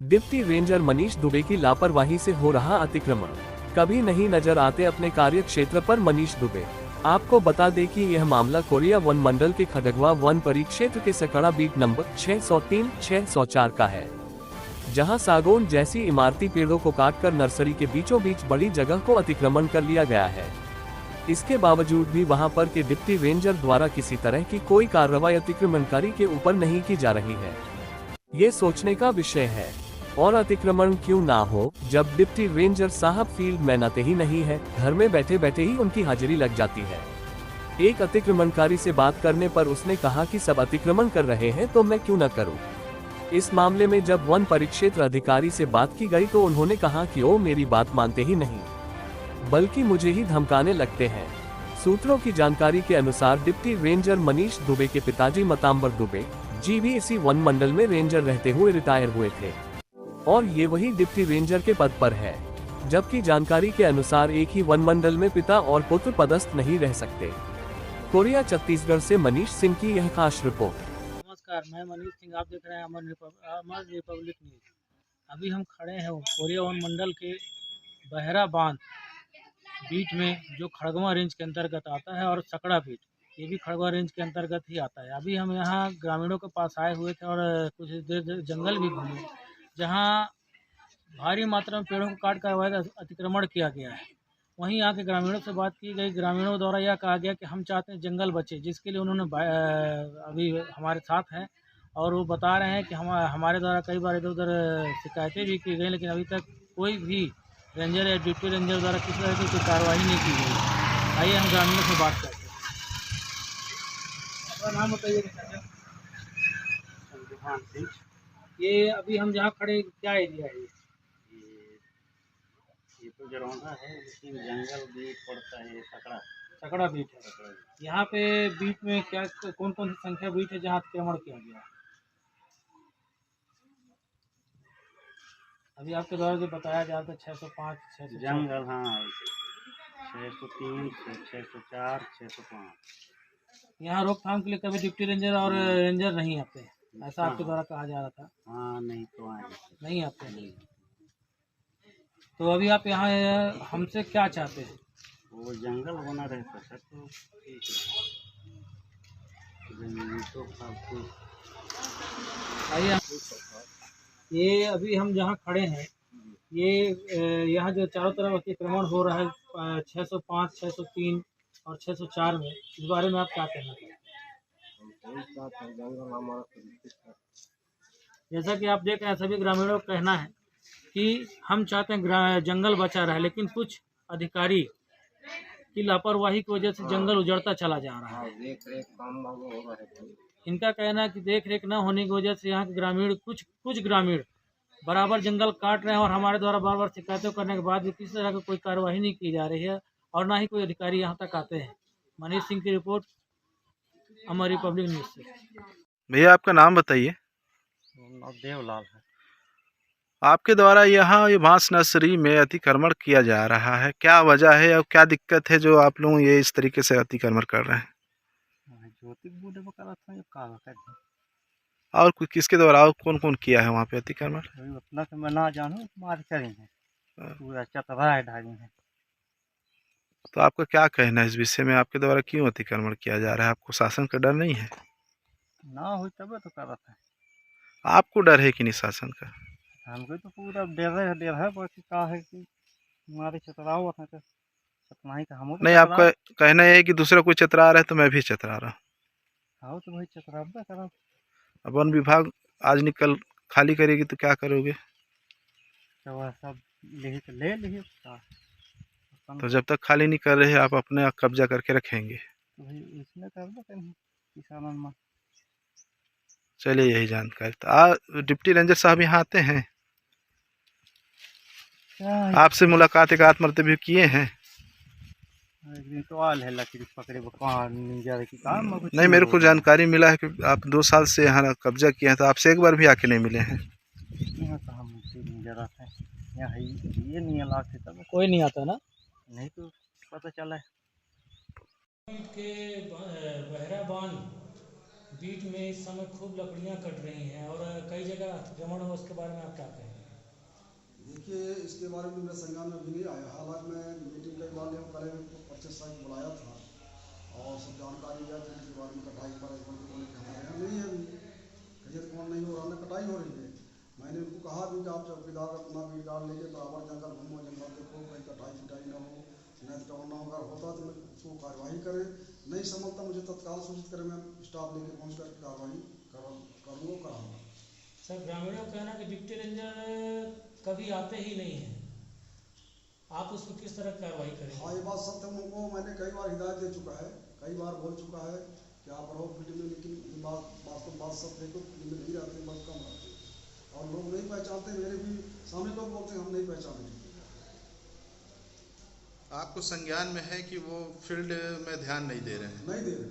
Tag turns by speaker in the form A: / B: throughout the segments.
A: Deputy ranger Manish Dubey की लापरवाही से हो रहा अतिक्रमण। कभी नहीं नजर आते अपने कार्य क्षेत्र पर मनीष दुबे। आपको बता दें कि यह मामला कोरिया वन मंडल के खडगवा वन परिक्षेत्र के सकड़ा बीट नंबर 603-604 का है, जहां सागौन जैसी इमारती पेड़ों को काटकर नर्सरी के बीचों बीच बड़ी जगह को अतिक्रमण कर लिया गया है। इसके बावजूद भी वहां पर के डिप्टी रेंजर द्वारा किसी तरह की कोई कार्रवाई अतिक्रमणकारी के ऊपर नहीं की जा रही है। ये सोचने का विषय है। और अतिक्रमण क्यों ना हो, जब डिप्टी रेंजर साहब फील्ड में आते ही नहीं है, घर में बैठे बैठे ही उनकी हाजिरी लग जाती है। एक अतिक्रमणकारी से बात करने पर उसने कहा कि सब अतिक्रमण कर रहे हैं तो मैं क्यों न करूं। इस मामले में जब वन परिक्षेत्र अधिकारी से बात की गई तो उन्होंने कहा कि वो मेरी बात मानते ही नहीं, बल्कि मुझे ही धमकाने लगते हैं। सूत्रों की जानकारी के अनुसार डिप्टी रेंजर मनीष दुबे के पिताजी मतांबर दुबे जी भी इसी वन मंडल में रेंजर रहते हुए रिटायर हुए थे और ये वही डिप्टी रेंजर के पद पर है, जबकि जानकारी के अनुसार एक ही वन मंडल में पिता और पुत्र पदस्थ नहीं रह सकते। कोरिया छत्तीसगढ़ से मनीष सिंह की यह खास रिपोर्ट।
B: नमस्कार, मैं मनीष सिंह। आप देख रहे हैं अमर रिपब्लिक न्यूज। अभी हम खड़े हैं कोरिया वन मंडल के बहरा बांध बीट में, जो खड़गवा रेंज के अंतर्गत आता है, और सकड़ा बीट, ये भी खड़गवा रेंज के अंतर्गत ही आता है। अभी हम यहाँ ग्रामीणों के पास आए हुए थे और कुछ देर जंगल भी घूमे, जहाँ भारी मात्रा में पेड़ों को काट कर अवैध अतिक्रमण किया गया है। वहीं यहाँ के ग्रामीणों से बात की गई। ग्रामीणों द्वारा यह कहा गया कि हम चाहते हैं जंगल बचे, जिसके लिए उन्होंने अभी हमारे साथ हैं और वो बता रहे हैं कि हमारे द्वारा कई बार इधर उधर शिकायतें भी की गई, लेकिन अभी तक कोई भी रेंजर या डिप्टी रेंजर द्वारा किसी तरह की कोई कार्रवाई नहीं की गई। आइए हम ग्रामीणों से बात करते हैं। अपना नाम बताइए। संविधान सिंह। ये अभी हम जहाँ खड़े, क्या एरिया है ये तो जरौंधा है, लेकिन जंगल भी पड़ता है। सकड़ा सकड़ा बीट है। सकड़ा बीट। यहाँ पे बीट में क्या कौन कौन सी संख्या बीट है जहाँ अतिक्रमण किया गया है? अभी आपके द्वारा जो बताया जा रहा था 605, 600 जंगल, हाँ 603, 604, 605। यहाँ रोकथाम के लिए कभी डिप्टी रेंजर और रेंजर नहीं आते, ऐसा आपके द्वारा कहा जा रहा था। हाँ, नहीं तो आए नहीं आते नहीं। तो अभी आप यहाँ हमसे क्या चाहते हैं? वो जंगल बना रहता है तो ठीक है। तो आइए, ये अभी हम जहाँ खड़े हैं, ये यहाँ जो चारों तरफ अतिक्रमण हो रहा है 605, 603 और 604 में, इस बारे में आप क्या कहना चाहते हैं? जैसा कि आप देख रहे हैं, सभी ग्रामीणों का कहना है कि हम चाहते हैं जंगल बचा रहे, लेकिन कुछ अधिकारी की लापरवाही की वजह से जंगल उजड़ता चला जा रहा है। इनका कहना है कि देख रेख न होने की वजह से यहाँ के ग्रामीण कुछ ग्रामीण बराबर जंगल काट रहे हैं और हमारे द्वारा बार बार शिकायतों करने के बाद भी किसी तरह की कोई कार्रवाई नहीं की जा रही है और ना ही कोई अधिकारी यहाँ तक आते हैं। मनीष सिंह की रिपोर्ट, अमर रिपब्लिक न्यूज से।
C: भैया आपका नाम बताइए।
B: देवलाल है।
C: आपके द्वारा यहाँ ये बांस नर्सरी में अतिक्रमण किया जा रहा है, क्या वजह है और क्या दिक्कत है जो आप लोग ये इस तरीके से अतिक्रमण कर रहे हैं? और किसके द्वारा और कौन कौन किया है वहाँ पे अतिक्रमण?
B: उतना तो मैं ना जानूं, मार चले हैं पूरा चतरा है ढाई है।
C: तो आपका क्या कहना है इस विषय में, आपके द्वारा क्यों अतिक्रमण किया जा रहा है? आपको शासन का डर नहीं है?
B: ना हो तब तो कर रहा है।
C: आपको डर है कि नहीं शासन का?
B: हमको तो पूरा डर है, बाकी क्या है कि हमारे चतरा हुआ था, सतना ही का हम
C: नहीं, आपका कहना है कि दूसरा कोई चतरा रहा है तो मैं भी चतरा रहा हूँ।
B: हाँ तो भाई चतरा करा।
C: अब वन विभाग आज निकल खाली करेगी तो क्या करोगे?
B: तो वह सब ले ली।
C: तो जब तक खाली नहीं कर रहे आप अपने कब्जा करके रखेंगे?
B: तो भाई इसमें कर दो कहीं किसानों में।
C: चलिए यही जानकारी तो डिप्टी रेंजर साहब यहाँ आते हैं, आपसे मुलाकात एक आत्महत्या भी किए हैं?
B: तो आल है लकड़ी पकड़े की काम।
C: नहीं, मेरे को जानकारी मिला है कि आप 2 साल से यहाँ कब्जा किए हैं, तो आपसे एक बार भी आके नहीं मिले हैं।
B: यहाँ कहाँ नजर आता है, यहाँ ये नहीं लाते तब कोई नहीं आता ना, नहीं तो पता चला है। के बहरा बांध बीट में इस समय खूब लकड़ियां कट रही हैं और कई जगह अतिक्रमण हो, उसके बारे में आप क्या कहेंगे?
D: देखिए, इसके बारे में मेरे संज्ञान में अभी नहीं आया। हालांकि मैं मीटिंग कई बार लिया, पहले परचेज साइट बुलाया था और सब जानकारी लिया था इसके बारे में। कटाई पर हमारे यहाँ नहीं है अभी, खरीद कौन नहीं हो रहा, ना कटाई हो रही है। मैंने उनको कहा भी कि आप चौकीदार अपना बीट गार्ड लेके बराबर जंगल घूमो, जंगल देखो, कहीं कटाई पिटाई ना हो, नहीं तो ना अगर होता तो उसको कार्रवाई करें, नहीं समझता मुझे तत्काल सूचित करें, मैं स्टाफ लेके पहुँच कर कार्रवाई करूँगा, कराऊँगा।
B: सर, ग्रामीणों का कहना है कि डिप्टी रेंजर कभी आते ही नहीं हैं, आप उस पर किस तरह कार्रवाई करेंगे?
D: हाँ, ये बात सत्य है। उनको मैंने कई बार हिदायत दे चुका है, कई बार बोल चुका है कि आप रहो फील्ड में, लेकिन ये बात सत्य है कि फील्ड में नहीं रहते, बहुत कम रहते हैं और लोग नहीं पहचानते। मेरे भी सामने लोग बोलते हैं हम नहीं पहचाने।
C: आपको संज्ञान में है कि वो फील्ड में ध्यान नहीं दे रहे हैं?
D: नहीं दे रहे,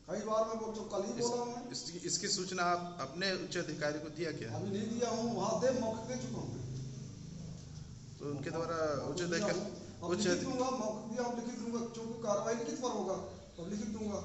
D: कई बार मैं बोल कल ही बोला हूँ मैं।
C: इसकी सूचना आप अपने उच्च अधिकारी को दिया क्या?
D: अभी नहीं दिया हूँ, वहाँ दे मौके दे चुका हूँ।
C: तो उनके द्वारा उच्च
D: अब लिखित दूंगा, मौके दिया, अब लिखित दूंगा, क्योंकि कार्रवाई लिखित पर होगा, अब लिखित दूंगा।